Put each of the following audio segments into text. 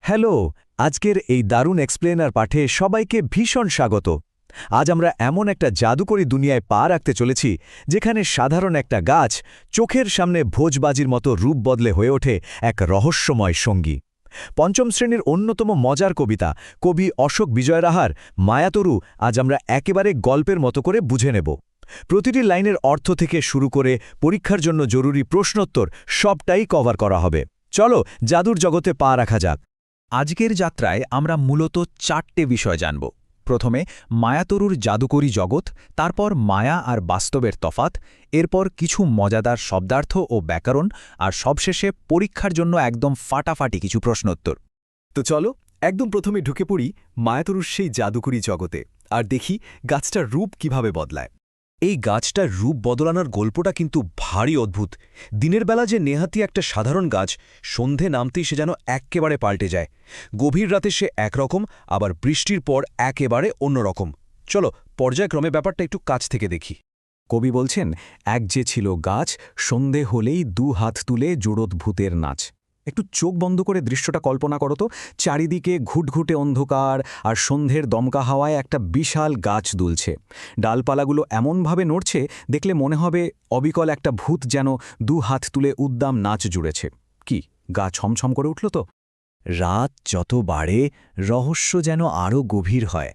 Hello, আজকের এই দারুণ এক্সপ্লেনার পাঠে সবাইকে ভীষণ স্বাগত। আজ আমরা এমন একটা জাদুকরী দুনিয়ায় পা রাখতে চলেছি যেখানে সাধারণ একটা গাছ চোখের সামনে ভোজবাজির মতো রূপ বদলে হয়ে ওঠে এক রহস্যময় সঙ্গী। পঞ্চম শ্রেণীর অন্যতম মজার কবিতা কবি অশোক বিজয় রাহার মায়াতরু আজ আমরা একেবারে গল্পের মতো করে বুঝে নেব। প্রতিটি লাইনের অর্থ থেকে শুরু করে পরীক্ষার জন্য জরুরি প্রশ্নোত্তর সবটাই কভার করা হবে। চলো জাদুর জগতে পা রাখা যাক। আজকের যাত্রায় আমরা মূলত 4টে বিষয় জানব। প্রথমে মায়াতরুর জাদুকরী জগৎ, তারপর মায়া আর বাস্তবের তফাত, এরপর কিছু মজাদার শব্দার্থ ও ব্যাকরণ, আর সবশেষে পরীক্ষার জন্য একদম ফাটাফাটি কিছু প্রশ্নোত্তর। তো চলো একদম প্রথমে ঢুকে পড়ি মায়াতরুর সেই জাদুকরী জগতে আর দেখি গাছটার রূপ কিভাবে বদলায়। এই গাছটার রূপ বদলানোর গল্পটা কিন্তু ভারী অদ্ভুত। দিনের বেলা যে নেহাতি একটা সাধারণ গাছ, সন্ধে নামতেই সে যেন এক্কেবারে পাল্টে যায়। গভীর রাতে সে একরকম, আবার বৃষ্টির পর একেবারে অন্যরকম। চলো পর্যায়ক্রমে ব্যাপারটা একটু কাছ থেকে দেখি। কবি বলছেন, এক যে ছিল গাছ, সন্ধে হলেই 2 হাত তুলে জোড়ত ভূতের নাচ। একটু চোখ বন্ধ করে দৃশ্যটা কল্পনা করো তো। চারিদিকে ঘুটঘুটে অন্ধকার, আর সন্ধ্যের দমকা হাওয়ায় একটা বিশাল গাছ দুলছে। ডালপালাগুলো এমনভাবে নড়ছে, দেখলে মনে হবে অবিকল একটা ভূত যেন 2 হাত তুলে উদ্দাম নাচ জুড়েছে। কি গা ছমছম করে উঠল তো। রাত যত বাড়ে রহস্য যেন আরও গভীর হয়।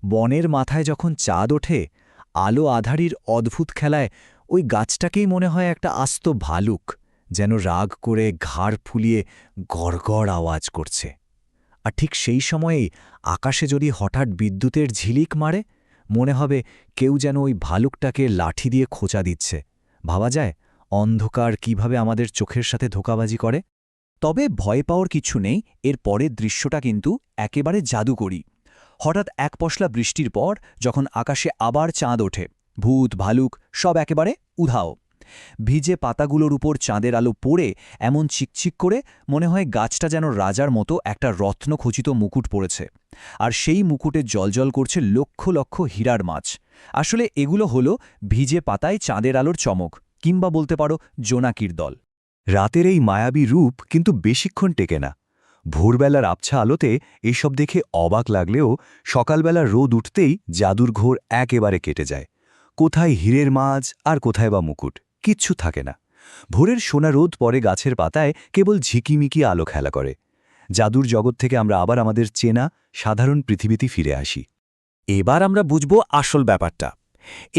বনের মাথায় যখন চাঁদ ওঠে, আলো আধারির অদ্ভুত খেলায় ওই গাছটাকেই মনে হয় একটা আস্ত ভালুক, যেন রাগ করে ঘাড় ফুলিয়ে গড়গড় আওয়াজ করছে। আর ঠিক সেই সময়েই আকাশে যদি হঠাৎ বিদ্যুতের ঝিলিক মারে, মনে হবে কেউ যেন ওই ভালুকটাকে লাঠি দিয়ে খোঁচা দিচ্ছে। ভাবা যায় অন্ধকার কিভাবে আমাদের চোখের সাথে ধোঁকাবাজি করে। তবে ভয় পাওয়ার কিছু নেই, এর পরের দৃশ্যটা কিন্তু একেবারে জাদুকরী। হঠাৎ এক পশলা বৃষ্টির পর যখন আকাশে আবার চাঁদ ওঠে, ভূত ভালুক সব একেবারে উধাও। ভিজে পাতাগুলোর উপর চাঁদের আলো পড়ে এমন চিকচিক করে মনে হয় গাছটা যেন রাজার মতো একটা রত্নখচিত মুকুট পড়েছে, আর সেই মুকুটে জলজল করছে লক্ষ লক্ষ হীরার মাছ। আসলে এগুলো হলো ভিজে পাতায় চাঁদের আলোর চমক, কিংবা বলতে পারো জোনাকির দল। রাতের এই মায়াবী রূপ কিন্তু বেশিক্ষণ টেকে না। ভোরবেলার আবছা আলোতে এসব দেখে অবাক লাগলেও সকালবেলার রোদ উঠতেই জাদুর ঘোর একেবারে কেটে যায়। কোথায় হীরের মাছ আর কোথায় বা মুকুট, কিচ্ছু থাকে না। ভোরের সোনা রোদ পরে গাছের পাতায় কেবল ঝিকিমিকি আলো খেলা করে। জাদুর জগৎ থেকে আমরা আবার আমাদের চেনা সাধারণ পৃথিবীতে ফিরে আসি। এবার আমরা বুঝব আসল ব্যাপারটা।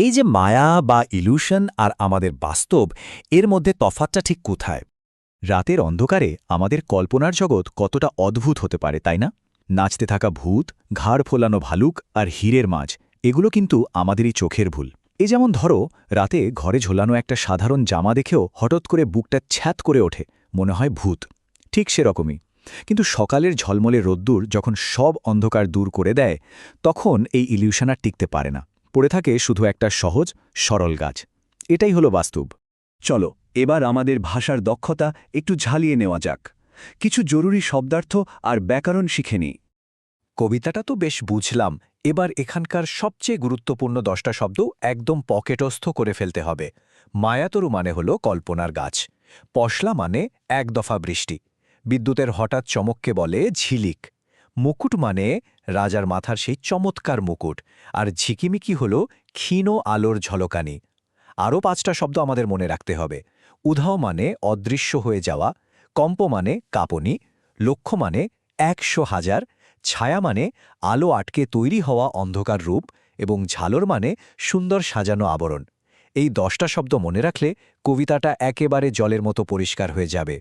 এই যে মায়া বা ইলুশন আর আমাদের বাস্তব, এর মধ্যে তফাৎটা ঠিক কোথায়? রাতের অন্ধকারে আমাদের কল্পনার জগৎ কতটা অদ্ভুত হতে পারে, তাই না? নাচতে থাকা ভূত, ঘাড় ফোলানো ভালুক আর হীরের মাছ, এগুলো কিন্তু আমাদেরই চোখের ভুল। যেমন ধরো, রাতে ঘরে ঝোলানো একটা সাধারণ জামা দেখেও হঠাৎ করে বুকটা ছ্যাত করে ওঠে, মনে হয় ভূত। ঠিক সেরকমই। কিন্তু সকালের ঝলমলে রোদ্দুর যখন সব অন্ধকার দূর করে দেয়, তখন এই ইলিউশন আর টিকতে পারে না। পড়ে থাকে শুধু একটা সহজ সরল গাছ। এটাই হলো বাস্তব। চলো এবার আমাদের ভাষার দক্ষতা একটু ঝালিয়ে নেওয়া যাক। কিছু জরুরি শব্দার্থ আর ব্যাকরণ শিখে নিই। কবিতাটা তো বেশ বুঝলাম, এবার এখানকার সবচেয়ে গুরুত্বপূর্ণ 10টা শব্দ একদম পকেটস্থ করে ফেলতে হবে। মায়াতরু মানে হলো কল্পনার গাছ। পশলা মানে এক দফা বৃষ্টি। বিদ্যুতের হঠাৎ চমককে বলে ঝিলিক। মুকুট মানে রাজার মাথার সেই চমৎকার মুকুট। আর ঝিকিমিকি হল ক্ষীণ আলোর ঝলকানি। আরও 5টা শব্দ আমাদের মনে রাখতে হবে। উধাও মানে অদৃশ্য হয়ে যাওয়া, কম্প মানে কাঁপুনি, লক্ষ্য মানে 100,000, ছায়া মানে আলো আটকে তৈরি হওয়া অন্ধকার রূপ, এবং ঝালর মানে সুন্দর সাজানো আবরণ। এই 10টা শব্দ মনে রাখলে কবিতাটা একেবারে জলের মতো পরিষ্কার হয়ে যাবে।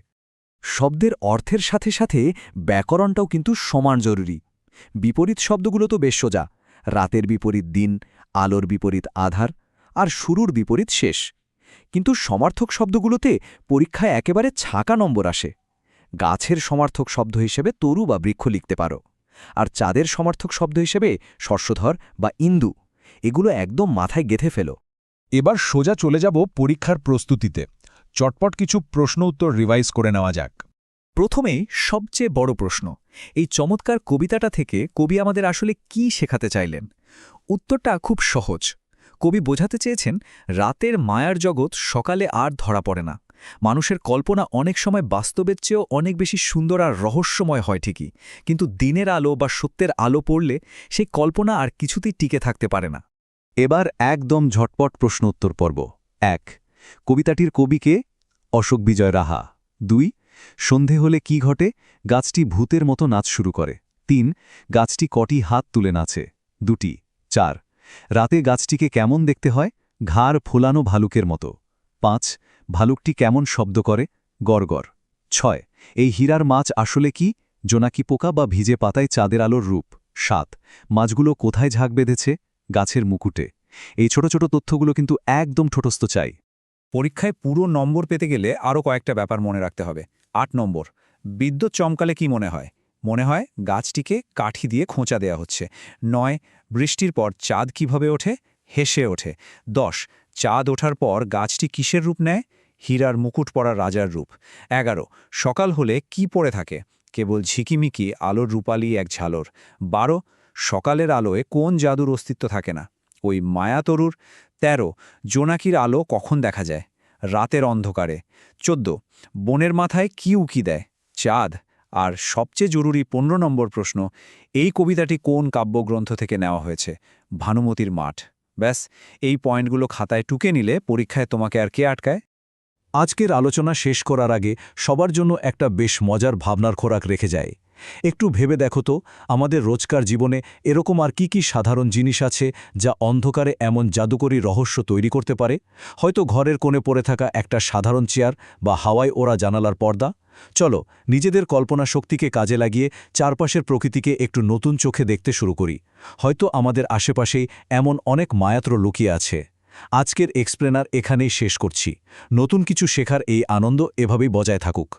শব্দের অর্থের সাথে সাথে ব্যাকরণটাও কিন্তু সমান জরুরি। বিপরীত শব্দগুলো তো বেশ সোজা। রাতের বিপরীত দিন, আলোর বিপরীত আধার, আর শুরুর বিপরীত শেষ। কিন্তু সমার্থক শব্দগুলোতে পরীক্ষায় একেবারে ছাকা নম্বর আসে। গাছের সমার্থক শব্দ হিসেবে তরু বা বৃক্ষ লিখতে পারো, আর চাঁদের সমার্থক শব্দ হিসেবে শস্যধর বা ইন্দু। এগুলো একদম মাথায় গেঁথে ফেলো। এবার সোজা চলে যাব পরীক্ষার প্রস্তুতিতে। চটপট কিছু প্রশ্ন উত্তর রিভাইজ করে নেওয়া যাক। প্রথমেই সবচেয়ে বড় প্রশ্ন, এই চমৎকার কবিতাটা থেকে কবি আমাদের আসলে কি শেখাতে চাইলেন? উত্তরটা খুব সহজ। কবি বোঝাতে চেয়েছেন রাতের মায়ার জগৎ সকালে আর ধরা পড়ে না, মানুষের কল্পনা অনেক সময় বাস্তবের চেয়েও অনেক বেশি সুন্দর আর রহস্যময় হয় ঠিকই, কিন্তু দিনের আলো বা সত্যের আলো পড়লে সেই কল্পনা আর কিছুতেই টিকে থাকতে পারে না। এবার একদম ঝটপট প্রশ্ন উত্তর পর্ব। ১ কবিতাটির কবি কে? অশোক বিজয় রাহা। ২ সন্ধে হলে কি ঘটে? গাছটি ভূতের মতো নাচ শুরু করে। ৩ গাছটি কটি হাত তুলে নাচে? ২টি। ৪ রাতে গাছটিকে কেমন দেখতে হয়? ঘাড় ফোলানো ভালুকের মতো। ৫ ভালুকটি কেমন শব্দ করে? গড়গড়। ৬ এই হীরার মাছ আসলে কি? জোনাকি পোকা বা ভিজে পাতায় চাঁদের আলোর রূপ? ৭ মাছগুলো কোথায় ঝাঁক বেঁধেছে? গাছের মুকুটে। এই ছোট ছোট তথ্যগুলো কিন্তু একদম ঠোঁটস্থ চাই। পরীক্ষায় পুরো নম্বর পেতে গেলে আরও কয়েকটা ব্যাপার মনে রাখতে হবে। ৮ নম্বর, বিদ্যুৎ চমকালে কি মনে হয়? মনে হয় গাছটিকে কাঠি দিয়ে খোঁচা দেয়া হচ্ছে। ৯ বৃষ্টির পর চাঁদ কিভাবে ওঠে? হেসে ওঠে। ১০ চাঁদ ওঠার পর গাছটি কিসের রূপ নেয়? হীরার মুকুট পরা রাজার রূপ। ১১ সকাল হলে কি পড়ে থাকে? কেবল ঝিকিমিকি আলোর রূপালী এক ঝালর। ১২ সকালের আলোয় কোন জাদুর অস্তিত্ব থাকে না? ওই মায়াতরুর। ১৩ জোনাকির আলো কখন দেখা যায়? রাতের অন্ধকারে। ১৪ বনের মাথায় কি উকি দেয়? চাঁদ। আর সবচেয়ে জরুরি ১৫ নম্বর প্রশ্ন, এই কবিতাটি কোন কাব্যগ্রন্থ থেকে নেওয়া হয়েছে? ভানুমতির মাঠ। ব্যাস, এই পয়েন্টগুলো খাতায় টুকে নিলে পরীক্ষায় তোমাকে আর কে আটকায়? আজকের আলোচনা শেষ করার আগে সবার জন্য একটা বেশ মজার ভাবনার খোরাক রেখে যায়। একটু ভেবে দেখো তো, আমাদের রোজকার জীবনে এরকম আর কি সাধারণ জিনিস আছে যা অন্ধকারে এমন জাদুকরী রহস্য তৈরি করতে পারে? হয়তো ঘরের কোণে পড়ে থাকা একটা সাধারণ চেয়ার বা হাওয়ায় ওড়া জানালার পর্দা। চলো নিজেদের কল্পনা শক্তিকে কাজে লাগিয়ে চারপাশের প্রকৃতিকে একটু নতুন চোখে দেখতে শুরু করি। হয়তো আমাদের আশেপাশেই এমন অনেক মায়াত্র লুকিয়ে আছে। আজকের এক্সপ্লেনার এখানেই শেষ করছি। নতুন কিছু শেখার এই আনন্দ এভাবেই বজায় থাকুক।